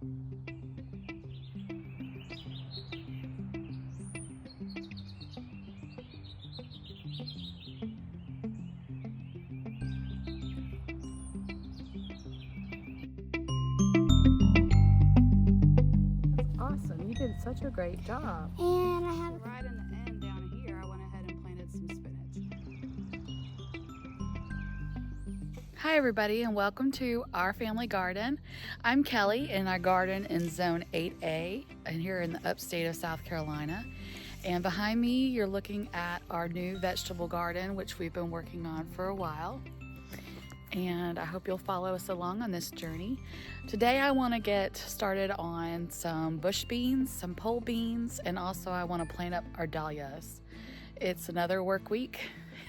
Awesome, you did such a great job. And I have Right in the end down here, I went ahead and planted some spinach. Hi everybody, and welcome to our family garden. I'm Kelly in our garden in Zone 8A and here in the upstate of South Carolina. And behind me, you're looking at our new vegetable garden, which we've been working on for a while. And I hope you'll follow us along on this journey. Today I want to get started on some bush beans, some pole beans, and also I want to plant up our dahlias. It's another work week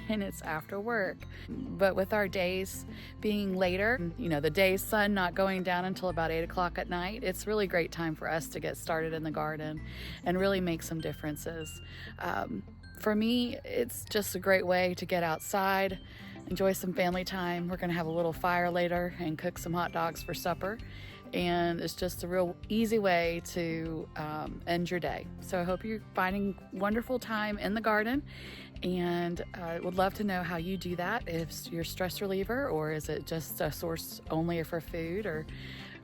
and it's after work. But with our days being later, you know, the day's sun not going down until about 8 o'clock at night, it's really great time for us to get started in the garden and really make some differences. For me, it's just a great way to get outside, enjoy some family time. We're gonna have a little fire later and cook some hot dogs for supper. And it's just a real easy way to end your day. So I hope you're finding wonderful time in the garden, and I would love to know how you do that. If it's your stress reliever, or is it just a source only for food, or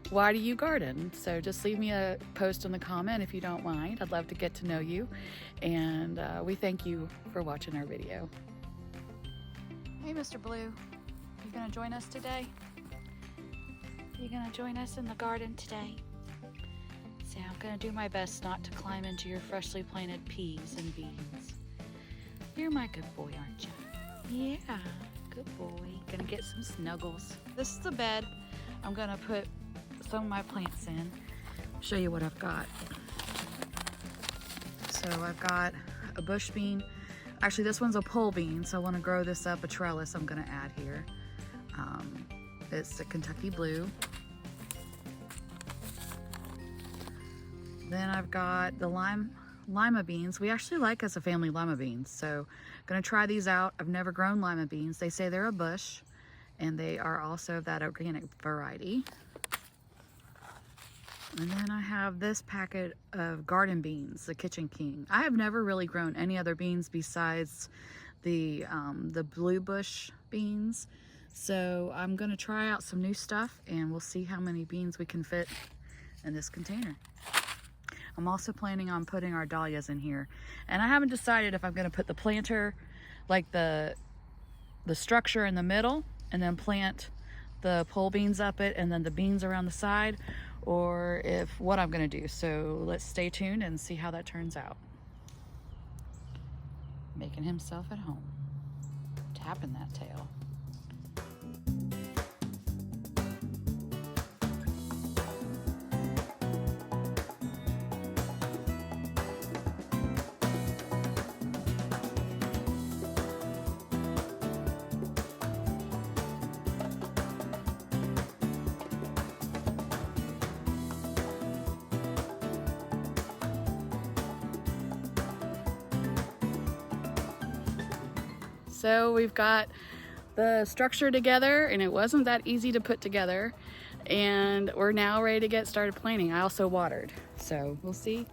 why do you garden? So just leave me a post in the comment if you don't mind. I'd love to get to know you, and we thank you for watching our video. Hey, Mr. Blue, you gonna join us today? You gonna join us in the garden today? So I'm gonna do my best not to climb into your freshly planted peas and beans. You're my good boy, aren't you? Yeah, good boy. Gonna get some snuggles. This is the bed I'm gonna put some of my plants in. Show you what I've got. So I've got a bush bean. Actually, this one's a pole bean, so I want to grow this up, a trellis I'm going to add here. It's the Kentucky Blue. Then I've got the lima beans. We actually like as a family lima beans, so I'm going to try these out. I've never grown lima beans. They say they're a bush, and they are also that organic variety. And then I have this packet of garden beans, the Kitchen King. I have never really grown any other beans besides the blue bush beans. So I'm gonna try out some new stuff and we'll see how many beans we can fit in this container. I'm also planning on putting our dahlias in here. And I haven't decided if I'm gonna put the planter, like the structure in the middle, and then plant the pole beans up it and then the beans around the side, or if what I'm gonna do. So let's stay tuned and see how that turns out. Making himself at home, tapping that tail. So we've got the structure together, and it wasn't that easy to put together, and we're now ready to get started planting. I also watered, so we'll see.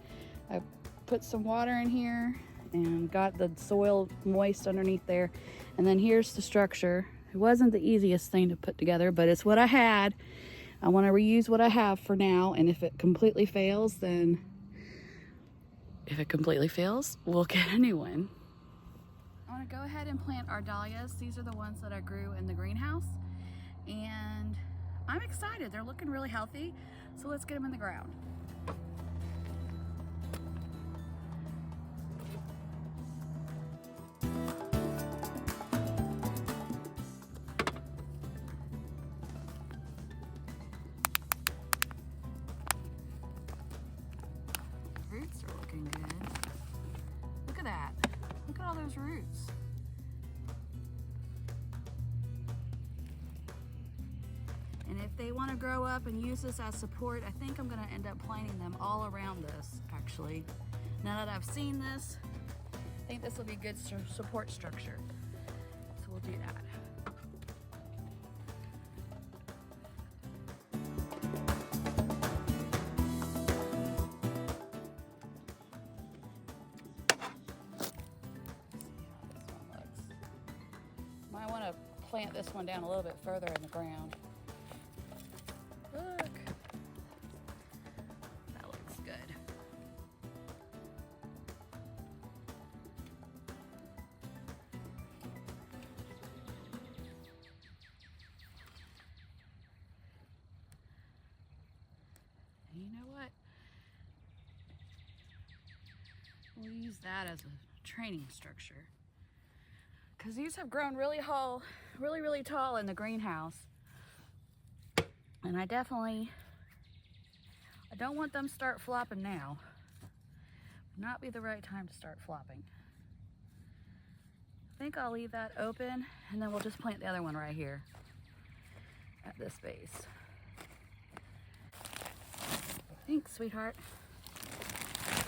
I put some water in here and got the soil moist underneath there, and then here's the structure. It wasn't the easiest thing to put together, but it's what I had. I want to reuse what I have for now, and if it completely fails, then we'll get a new one. I want to go ahead and plant our dahlias. These are the ones that I grew in the greenhouse, and I'm excited. They're looking really healthy, so let's get them in the ground. Roots are looking good. Look at that. Look at all those roots. And if they want to grow up and use this as support, I think I'm going to end up planting them all around this, actually. Now that I've seen this, I think this will be a good support structure. So we'll do that. plant this one down a little bit further in the ground. Look. That looks good. And you know what? We'll use that as a training structure. Because these have grown really tall, really tall in the greenhouse. And I don't want them to start flopping now. Would not be the right time to start flopping. I think I'll leave that open and then we'll just plant the other one right here at this base. Thanks, sweetheart.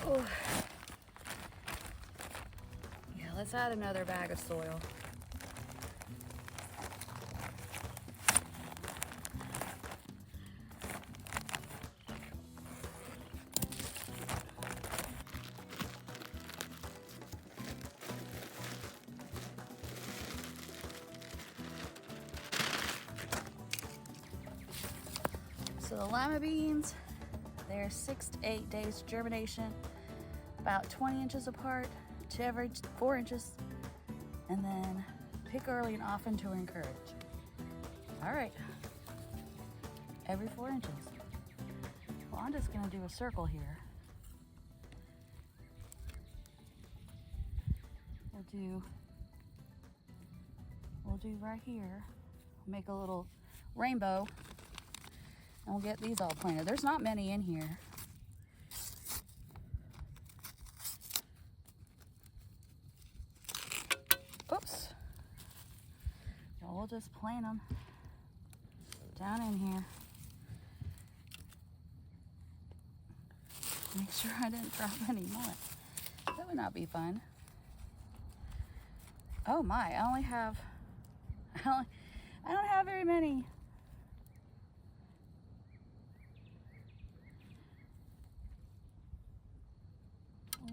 Oh. Yeah, let's add another bag of soil. So the lima beans, they're 6 to 8 days germination, about 20 inches apart to every 4 inches, and then pick early and often to encourage. All right, every 4 inches. Well, I'm just gonna do a circle here. We'll do right here, make a little rainbow. And we'll get these all planted. There's not many in here. Oops. So we'll just plant them down in here. Make sure I didn't drop any more. That would not be fun. Oh my, I don't have very many.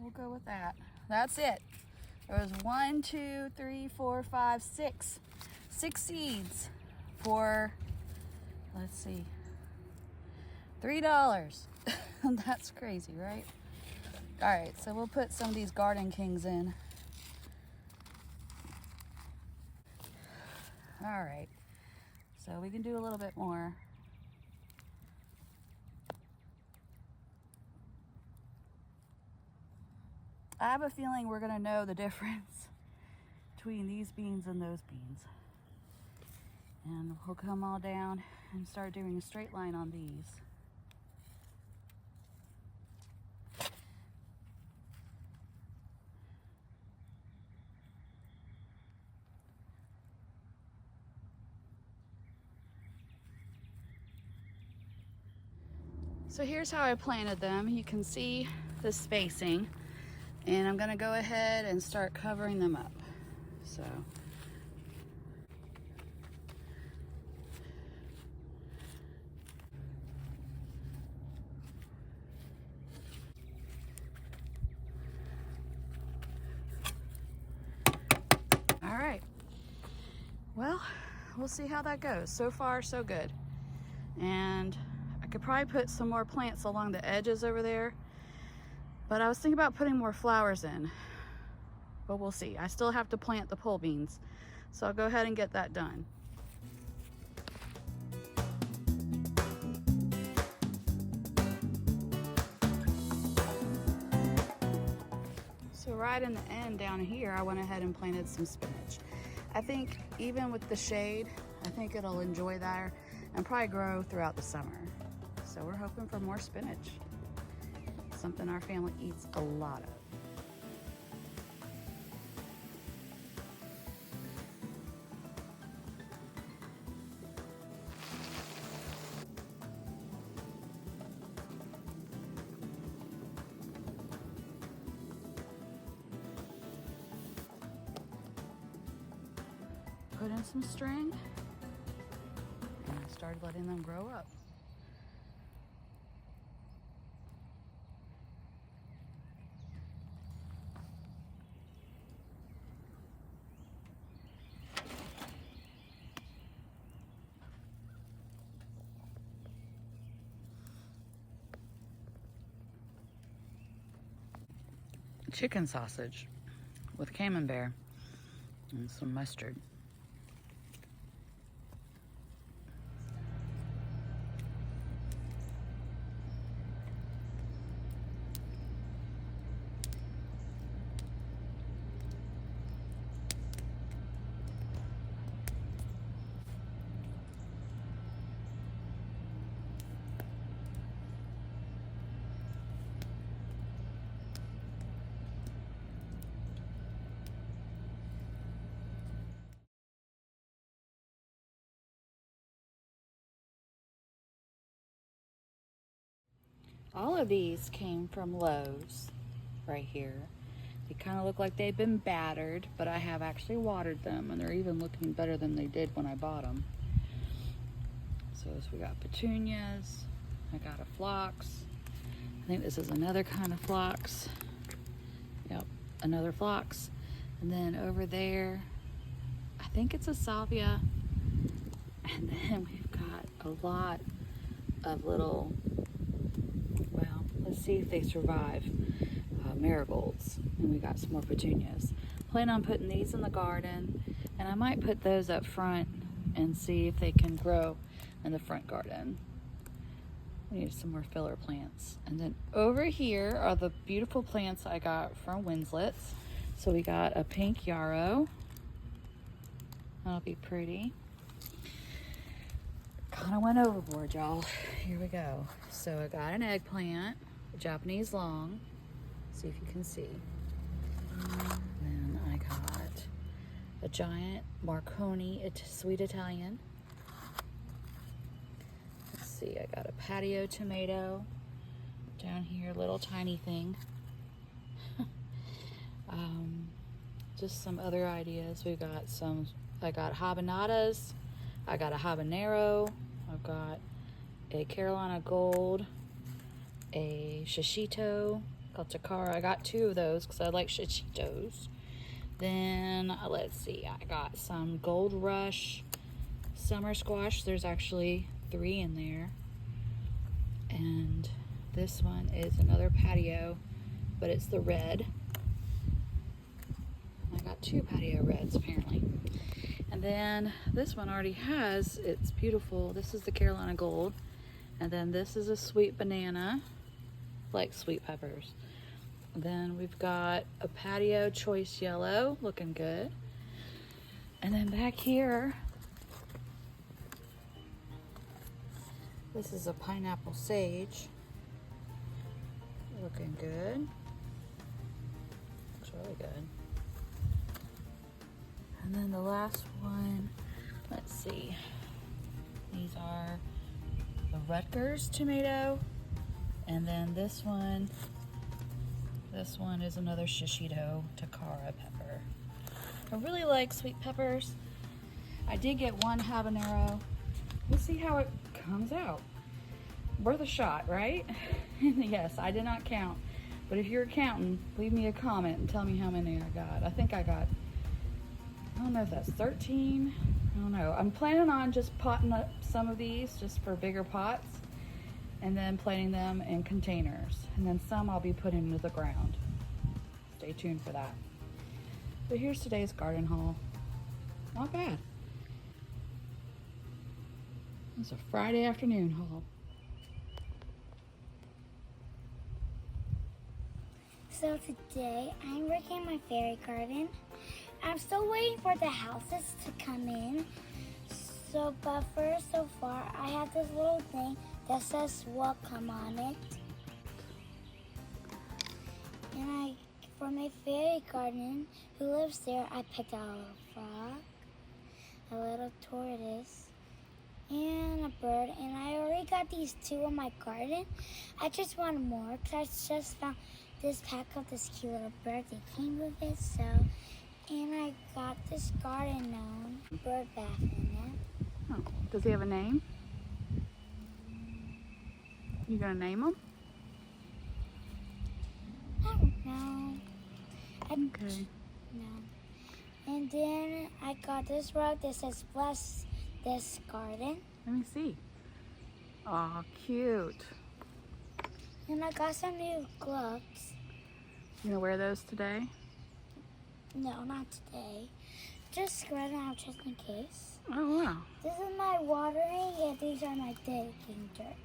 We'll go with that. That's it. There was 1, 2, 3, 4, 5, 6. 6 seeds for, let's see, $3. That's crazy, right? All right, so we'll put some of these Garden Kings in. All right, so we can do a little bit more. I have a feeling we're gonna know the difference between these beans and those beans. And we'll come all down and start doing a straight line on these. So here's how I planted them. You can see the spacing. And I'm gonna go ahead and start covering them up. So. All right. Well, we'll see how that goes. So far, so good. And I could probably put some more plants along the edges over there. But I was thinking about putting more flowers in, but we'll see. I still have to plant the pole beans, so I'll go ahead and get that done. So right in the end down here, I went ahead and planted some spinach. I think even with the shade, I think it'll enjoy that and probably grow throughout the summer. So we're hoping for more spinach. Something our family eats a lot of. Put in some string and I started letting them grow up. chicken sausage with camembert and some mustard. All of these came from Lowe's right here. They kind of look like they've been battered, but I have actually watered them, and they're even looking better than they did when I bought them. So we got petunias. I got a phlox. I think this is another kind of phlox. Yep, another phlox. And then over there, I think it's a salvia. And then we've got a lot of little, well, let's see if they survive, marigolds. And we got some more petunias. Plan on putting these in the garden, and I might put those up front and see if they can grow in the front garden. We need some more filler plants. And then over here are the beautiful plants I got from Winslets. So we got a pink yarrow. That'll be pretty. Kind of went overboard, y'all. Here we go. So I got an eggplant, a Japanese long. See if you can see. Then I got a giant Marconi, sweet Italian. Let's see, I got a patio tomato down here, little tiny thing. Just some other ideas. We got some, I got habanadas, I got a habanero, I've got a Carolina Gold, a shishito called Takara. I got 2 of those because I like shishitos. Then let's see, I got some Gold Rush summer squash. There's actually 3 in there. And this one is another patio, but it's the red. I got 2 patio reds apparently. And then this one already has, it's beautiful. This is the Carolina Gold. And then this is a sweet banana, like sweet peppers. Then we've got a patio choice yellow, looking good. And then back here, this is a pineapple sage, looking good. Looks really good. And then the last one, let's see. These are the Rutgers tomato. And then this one is another shishito Takara pepper. I really like sweet peppers. I did get 1 habanero. We'll see how it comes out. Worth a shot, right? Yes, I did not count. But if you're counting, leave me a comment and tell me how many I got. I think I got, I don't know if that's 13. I don't know. I'm planning on just potting up some of these just for bigger pots, and then planting them in containers. And then some I'll be putting into the ground. Stay tuned for that. But here's today's garden haul. Not bad. It's a Friday afternoon haul. So today I'm working in my fairy garden. I'm still waiting for the houses to come in. But first, so far, I have this little thing that says welcome on it. And for my fairy garden, who lives there, I picked out a little frog, a little tortoise, and a bird. And I already got these 2 in my garden. I just want more because I just found this pack of this cute little bird. They came with it, so. And I got this garden gnome bird bath in it. Oh, does he have a name? You gonna name him? I don't know. Okay. No. And then I got this rug that says bless this garden. Let me see. Aw, cute. And I got some new gloves. You gonna wear those today? No, not today. Just right now, just in case. Oh, wow. This is my watering, and these are my digging dirt.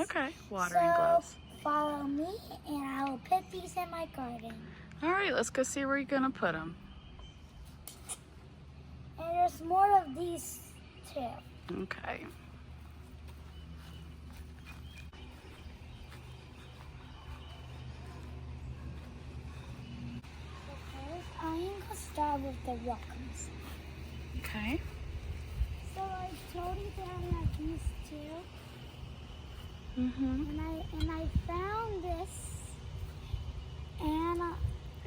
Okay, watering gloves. Follow me, and I will put these in my garden. All right, let's go see where you're gonna put them. And there's more of these too. Okay. I'm going to start with the welcomes. Okay. So I told you that I have these two. Mm-hmm. And I found this. And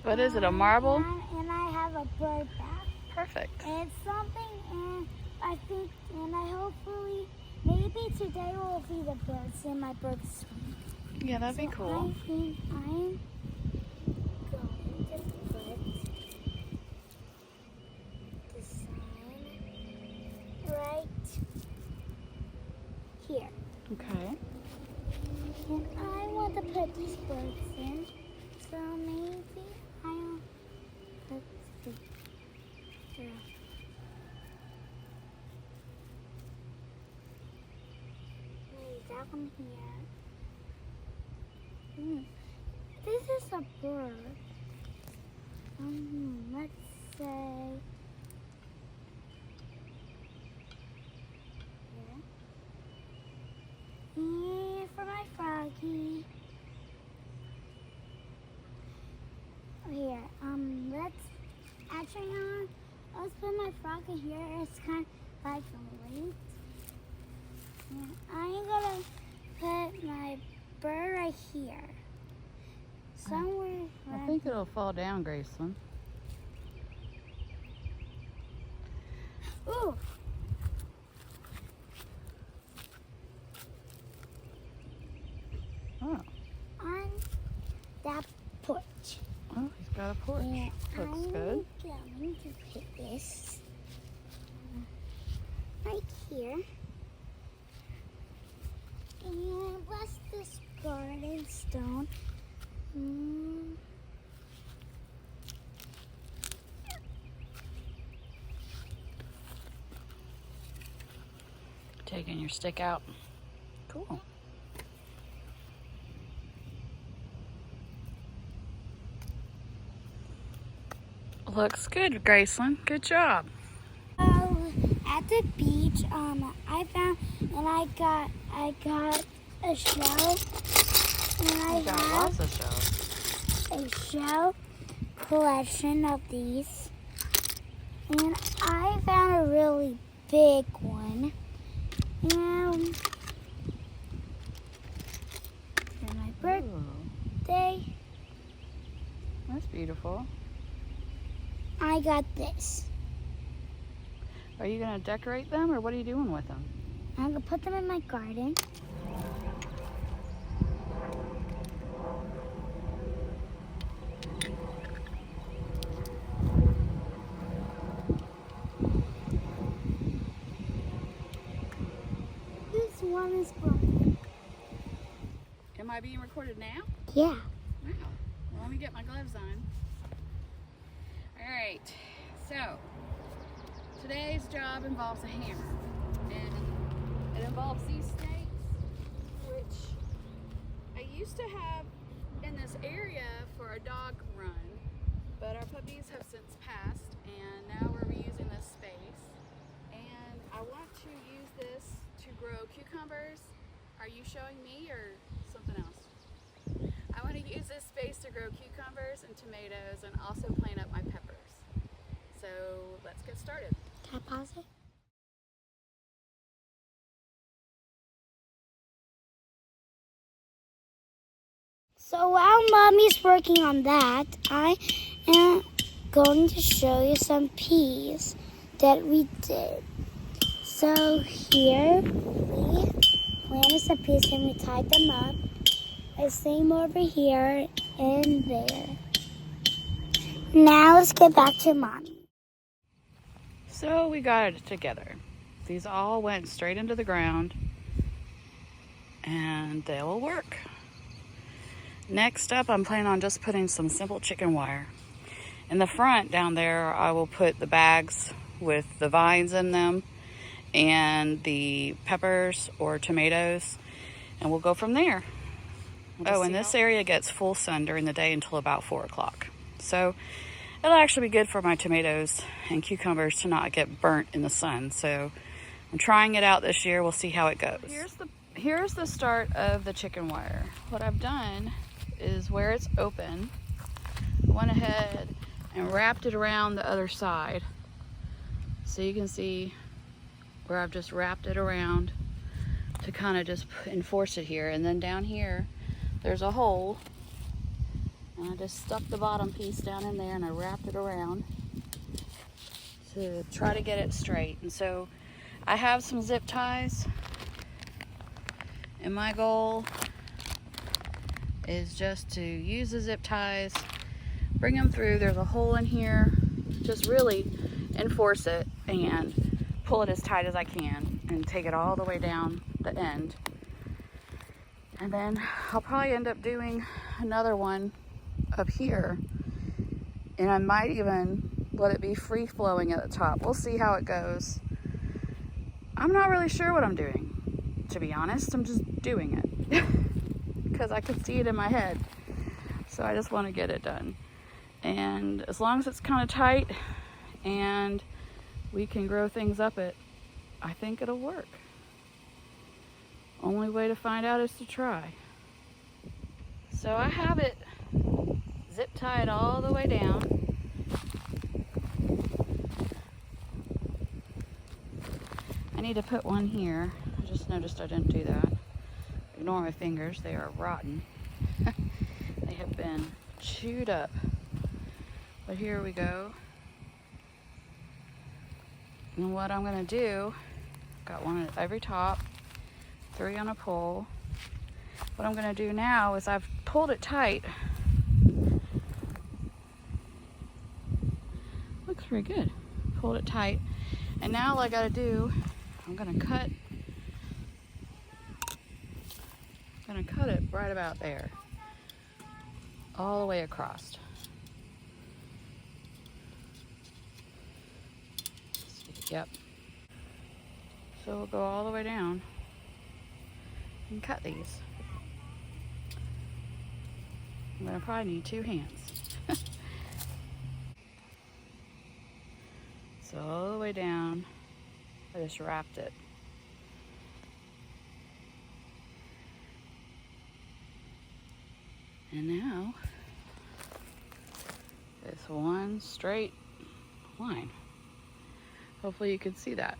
What is it, a marble? And I have a bird bath. Perfect. And it's something, and I think, and I hopefully, maybe today will be the birds in my bird swing. Yeah, that'd be cool. I think I'm going to put the sign right here. Okay. And I want to put these birds in, so maybe I'll put the maybe that one here. This is a bird. Let's say here. And for my froggy. Here, let's put my froggy here. It's kind of like late. And I'm gonna put my bird right here. Somewhere. I think it'll fall down, Graceland. Ooh. Oh. On that porch. Oh, he's got a porch. And Looks I'm good. going to put this right here. And bless this garden stone. Taking your stick out. Cool. Looks good, Graceland. Good job. At the beach, I found and I got a shell, and I got have lots of shells. a shell collection of these, and I found a really big one. And for my birthday, That's beautiful. I got this. Are you going to decorate them, or what are you doing with them? I'm gonna put them in my garden. This one is broken. Am I being recorded now? Yeah. Wow. Well, let me get my gloves on. All right. So, today's job involves a hammer. And it involves these stakes, which I used to have in this area for a dog run, but our puppies have since passed, and now we're reusing this space. And I want to use this to grow cucumbers. Are you showing me or something else? I want to use this space to grow cucumbers and tomatoes and also plant up my peppers. So let's get started. Can I pause it? So while Mommy's working on that, I am going to show you some peas that we did. So here we planted some peas and we tied them up. The same over here and there. Now let's get back to Mommy. So we got it together. These all went straight into the ground and they will work. Next up, I'm planning on just putting some simple chicken wire. In the front down there, I will put the bags with the vines in them and the peppers or tomatoes, and we'll go from there. Oh, and this area gets full sun during the day until about 4 o'clock. So it'll actually be good for my tomatoes and cucumbers to not get burnt in the sun. So I'm trying it out this year. We'll see how it goes. Here's the start of the chicken wire. What I've done is where it's open, I went ahead and wrapped it around the other side. So you can see where I've just wrapped it around to kind of just enforce it here. And then down here, there's a hole. And I just stuck the bottom piece down in there and I wrapped it around to try to get it straight. And so I have some zip ties. And my goal is just to use the zip ties, bring them through. There's a hole in here. Just really enforce it and pull it as tight as I can and take it all the way down the end. And then I'll probably end up doing another one up here. And I might even let it be free flowing at the top. We'll see how it goes. I'm not really sure what I'm doing, to be honest. I'm just doing it because I can see it in my head. So I just want to get it done. And as long as it's kind of tight and we can grow things up it, I think it'll work. Only way to find out is to try. So I have it zip tied all the way down. I need to put one here. I just noticed I didn't do that. Ignore my fingers, they are rotten. They have been chewed up. But here we go. And what I'm gonna do, got one at every top, 3 on a pole. What I'm gonna do now is I've pulled it tight. Looks pretty good. Pulled it tight. And now all I gotta do, I'm gonna cut it right about there. All the way across. Yep. So we'll go all the way down and cut these. I'm gonna probably need 2 hands. So all the way down, I just wrapped it. And now, it's one straight line. Hopefully you can see that.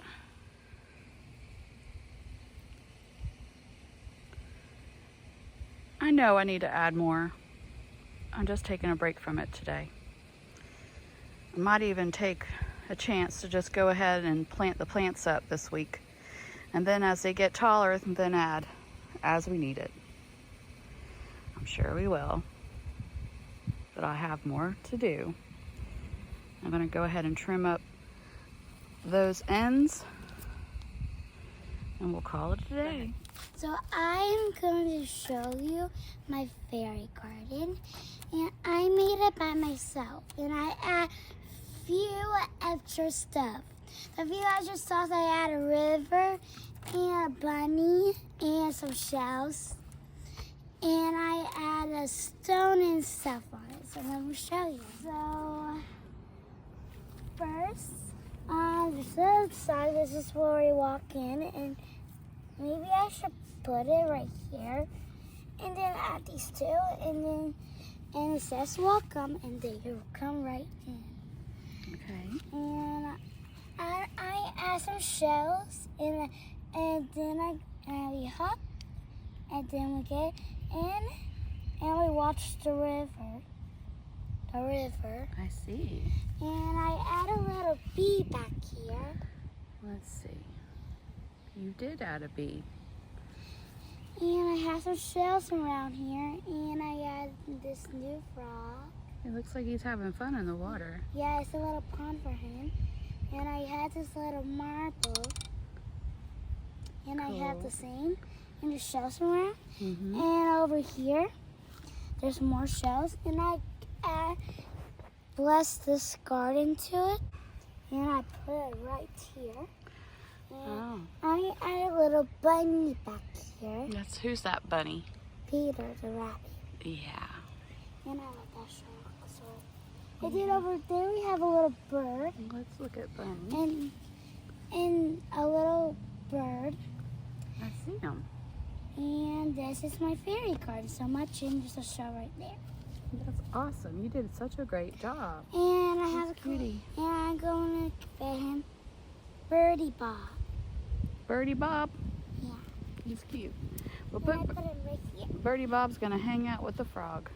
I know I need to add more. I'm just taking a break from it today. I might even take a chance to just go ahead and plant the plants up this week. And then as they get taller, then add as we need it. I'm sure we will. But I have more to do. I'm gonna go ahead and trim up those ends and we'll call it a day. So I'm going to show you my fairy garden, and I made it by myself, and I add few extra stuff. The few extra stuff, I add a river and a bunny and some shells, and I add a stone and stuff on it. So let me show you. So first, this is side. This is where we walk in, and maybe I should put it right here, and then add these 2, and it says welcome, and they will come right in. Okay. And I add some shells, and then we hop, and then we get in, and we watch the river. I see. And I add a little bee back here. Let's see. You did add a bee. And I have some shells around here, and I add this new frog. It looks like he's having fun in the water. Yeah, it's a little pond for him. And I had this little marble. And cool. I have the same. And the shells around. Mm-hmm. And over here, there's more shells, and I add bless this garden to it, and I put it right here. And I add a little bunny back here. Who's that bunny? Peter the rabbit. Yeah. And I like that shark. So I did over there. We have a little bird. Let's look at Bunny. And a little bird. I see him. And this is my fairy garden. So much, and there's a shell right there. That's awesome. You did such a great job. And I have a cutie. And I'm going to feed him Birdie Bob. Birdie Bob. Yeah. He's cute. We'll And I put put him right here. Birdie Bob's gonna hang out with the frog.